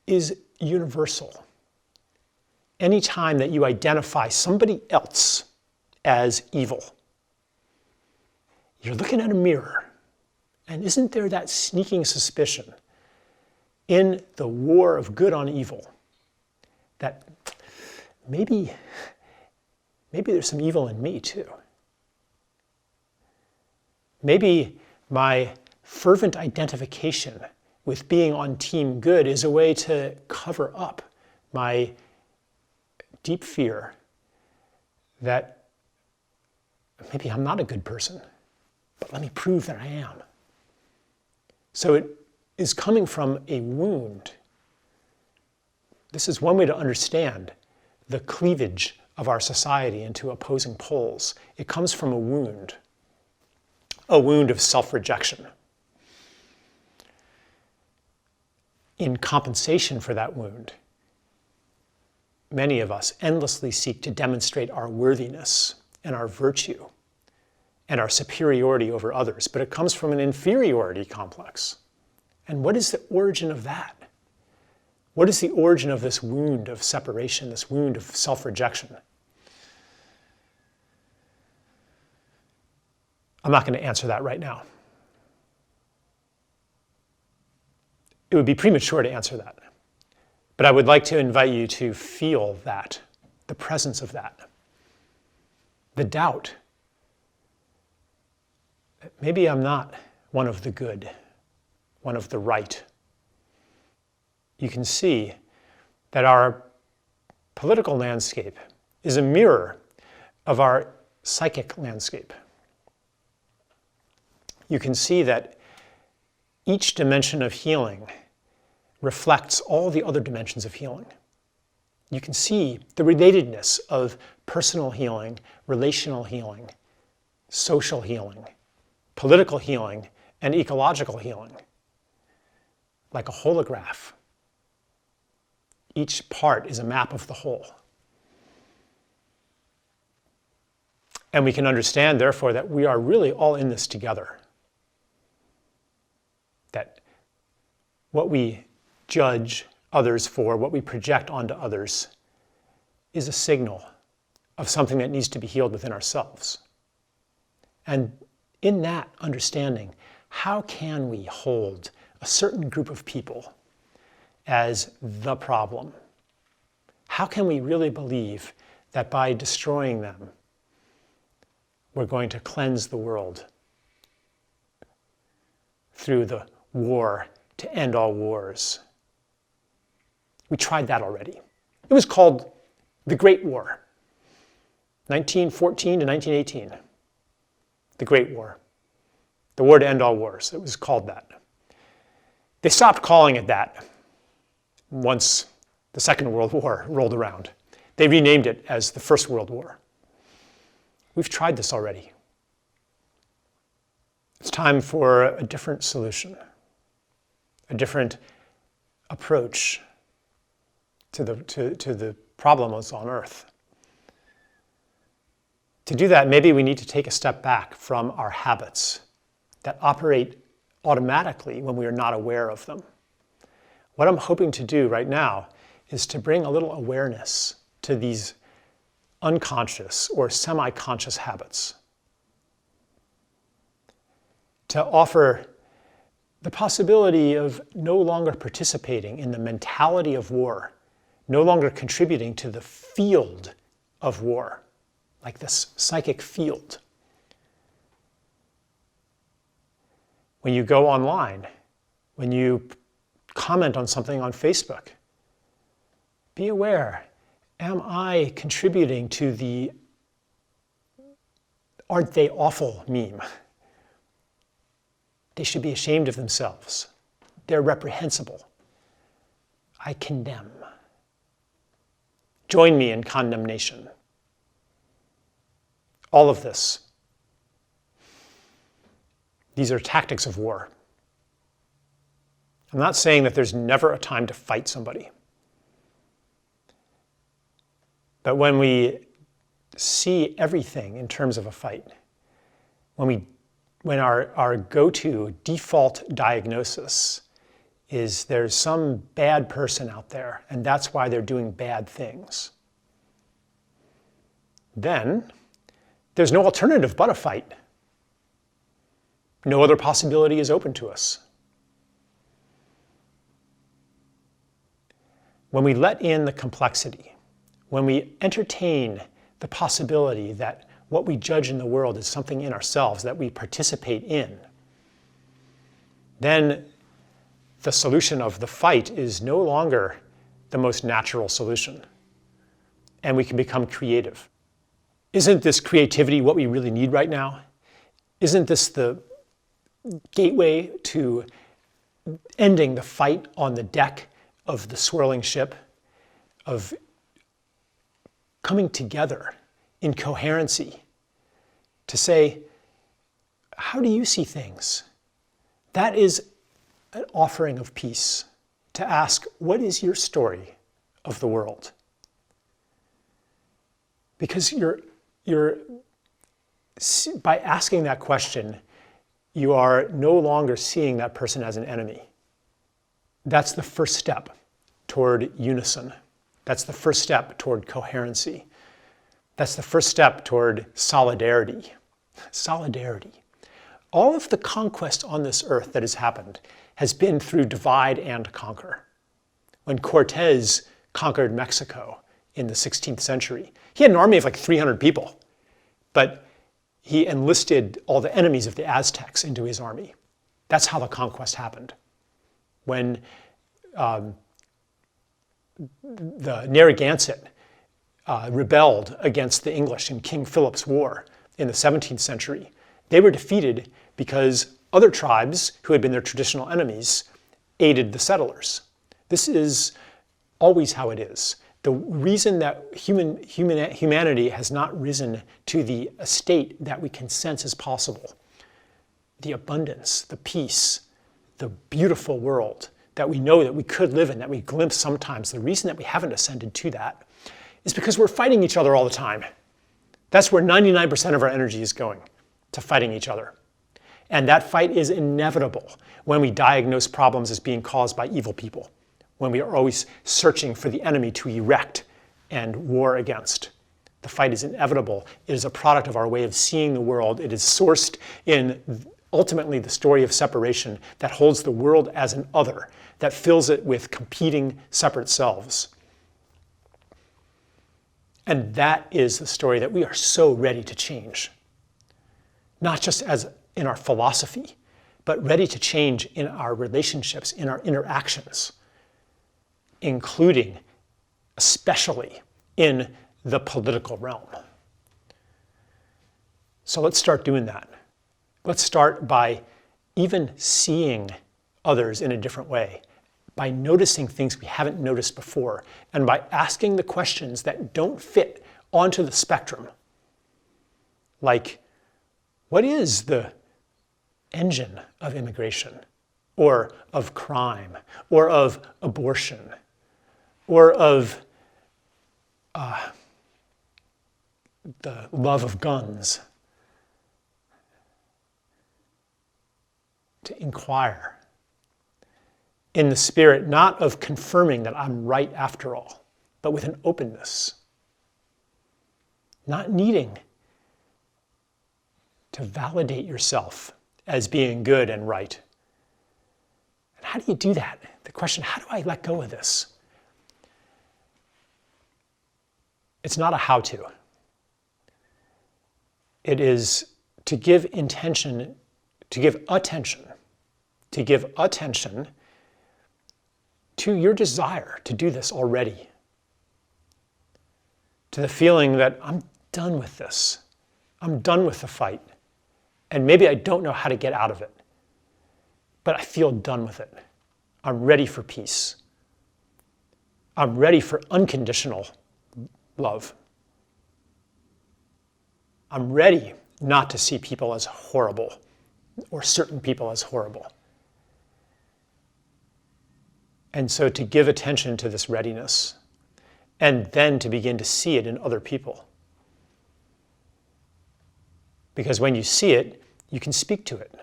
A: is universal. Anytime that you identify somebody else as evil, you're looking at a mirror, and isn't there that sneaking suspicion in the war of good on evil that maybe there's some evil in me too? Maybe my fervent identification with being on team good is a way to cover up my deep fear that maybe I'm not a good person, but let me prove that I am. So it is coming from a wound. This is one way to understand the cleavage of our society into opposing poles. It comes from a wound of self-rejection. In compensation for that wound, many of us endlessly seek to demonstrate our worthiness and our virtue and our superiority over others, but it comes from an inferiority complex. And what is the origin of that? What is the origin of this wound of separation, this wound of self-rejection? I'm not going to answer that right now. It would be premature to answer that. But I would like to invite you to feel that, the presence of that. The doubt that maybe I'm not one of the good, one of the right. You can see that our political landscape is a mirror of our psychic landscape. You can see that each dimension of healing reflects all the other dimensions of healing. You can see the relatedness of personal healing, relational healing, social healing, political healing, and ecological healing, like a holograph. Each part is a map of the whole. And we can understand, therefore, that we are really all in this together. That what we judge others for, what we project onto others, is a signal of something that needs to be healed within ourselves. And in that understanding, how can we hold a certain group of people as the problem? How can we really believe that by destroying them, we're going to cleanse the world through the war to end all wars? We tried that already. It was called the Great War, 1914 to 1918. The Great War. The war to end all wars. It was called that. They stopped calling it that once the Second World War rolled around. They renamed it as the First World War. We've tried this already. It's time for a different solution, a different approach to the problems on Earth. To do that, maybe we need to take a step back from our habits that operate automatically when we are not aware of them. What I'm hoping to do right now is to bring a little awareness to these unconscious or semi-conscious habits. To offer the possibility of no longer participating in the mentality of war, no longer contributing to the field of war, like this psychic field. When you go online, when you comment on something on Facebook, be aware, am I contributing to the "aren't they awful" meme? They should be ashamed of themselves. They're reprehensible. I condemn. Join me in condemnation. All of this. These are tactics of war. I'm not saying that there's never a time to fight somebody. But when we see everything in terms of a fight, when our go-to default diagnosis is there's some bad person out there, and that's why they're doing bad things, then there's no alternative but a fight. No other possibility is open to us. When we let in the complexity, when we entertain the possibility that what we judge in the world is something in ourselves that we participate in, then the solution of the fight is no longer the most natural solution, and we can become creative. Isn't this creativity what we really need right now? Isn't this the gateway to ending the fight on the deck of the swirling ship, of coming together in coherency to say, how do you see things? That is an offering of peace, to ask, what is your story of the world? Because by asking that question, you are no longer seeing that person as an enemy. That's the first step toward unison. That's the first step toward coherency. That's the first step toward solidarity. Solidarity. All of the conquest on this earth that has happened has been through divide and conquer. When Cortez conquered Mexico in the 16th century, he had an army of like 300 people, but he enlisted all the enemies of the Aztecs into his army. That's how the conquest happened. When the Narragansett rebelled against the English in King Philip's War in the 17th century, they were defeated because other tribes who had been their traditional enemies aided the settlers. This is always how it is. The reason that humanity has not risen to the estate that we can sense as possible, the abundance, the peace, the beautiful world that we know that we could live in, that we glimpse sometimes, the reason that we haven't ascended to that is because we're fighting each other all the time. That's where 99% of our energy is going, to fighting each other. And that fight is inevitable when we diagnose problems as being caused by evil people, when we are always searching for the enemy to erect and war against. The fight is inevitable. It is a product of our way of seeing the world. It is sourced in ultimately the story of separation that holds the world as an other, that fills it with competing separate selves. And that is the story that we are so ready to change. Not just as in our philosophy, but ready to change in our relationships, in our interactions, including, especially, in the political realm. So let's start doing that. Let's start by even seeing others in a different way, by noticing things we haven't noticed before, and by asking the questions that don't fit onto the spectrum. Like, what is the engine of immigration, or of crime, or of abortion, or of the love of guns? To inquire in the spirit not of confirming that I'm right after all, but with an openness, not needing to validate yourself as being good and right. And how do you do that? The question, how do I let go of this? It's not a how-to. It is to give attention to your desire to do this already. To the feeling that I'm done with this. I'm done with the fight. And maybe I don't know how to get out of it, but I feel done with it. I'm ready for peace. I'm ready for unconditional love. I'm ready not to see people as horrible, or certain people as horrible. And so to give attention to this readiness, and then to begin to see it in other people. Because when you see it, you can speak to it.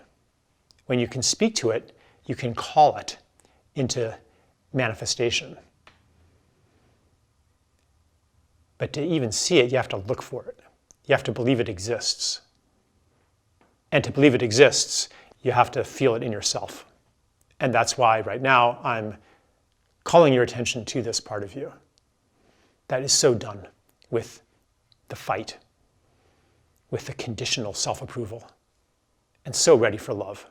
A: When you can speak to it, you can call it into manifestation. But to even see it, you have to look for it. You have to believe it exists. And to believe it exists, you have to feel it in yourself. And that's why right now I'm calling your attention to this part of you that is so done with the fight, with the conditional self-approval, and so ready for love,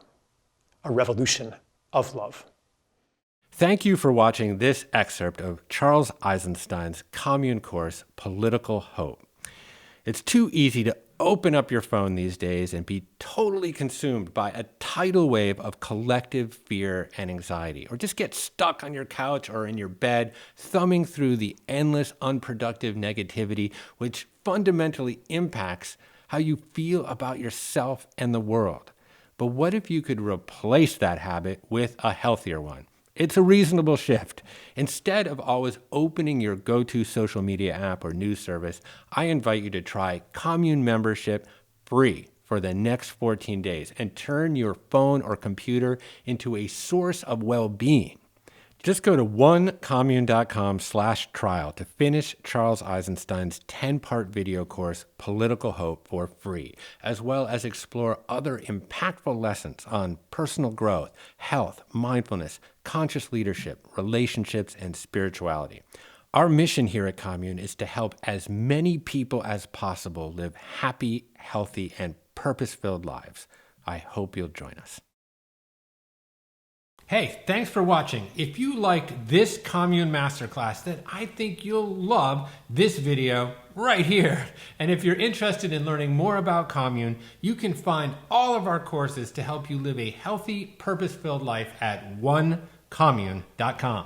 A: a revolution of love.
B: Thank you for watching this excerpt of Charles Eisenstein's Commune course, Political Hope. It's too easy to open up your phone these days and be totally consumed by a tidal wave of collective fear and anxiety, or just get stuck on your couch or in your bed, thumbing through the endless unproductive negativity, which fundamentally impacts how you feel about yourself and the world. But what if you could replace that habit with a healthier one? It's a reasonable shift. Instead of always opening your go-to social media app or news service, I invite you to try Commune membership free for the next 14 days and turn your phone or computer into a source of well-being. Just go to onecommune.com/trial to finish Charles Eisenstein's 10-part video course, Political Hope, for free, as well as explore other impactful lessons on personal growth, health, mindfulness, conscious leadership, relationships, and spirituality. Our mission here at Commune is to help as many people as possible live happy, healthy, and purpose-filled lives. I hope you'll join us. Hey, thanks for watching. If you liked this Commune Masterclass, then I think you'll love this video right here. And if you're interested in learning more about Commune, you can find all of our courses to help you live a healthy, purpose-filled life at onecommune.com.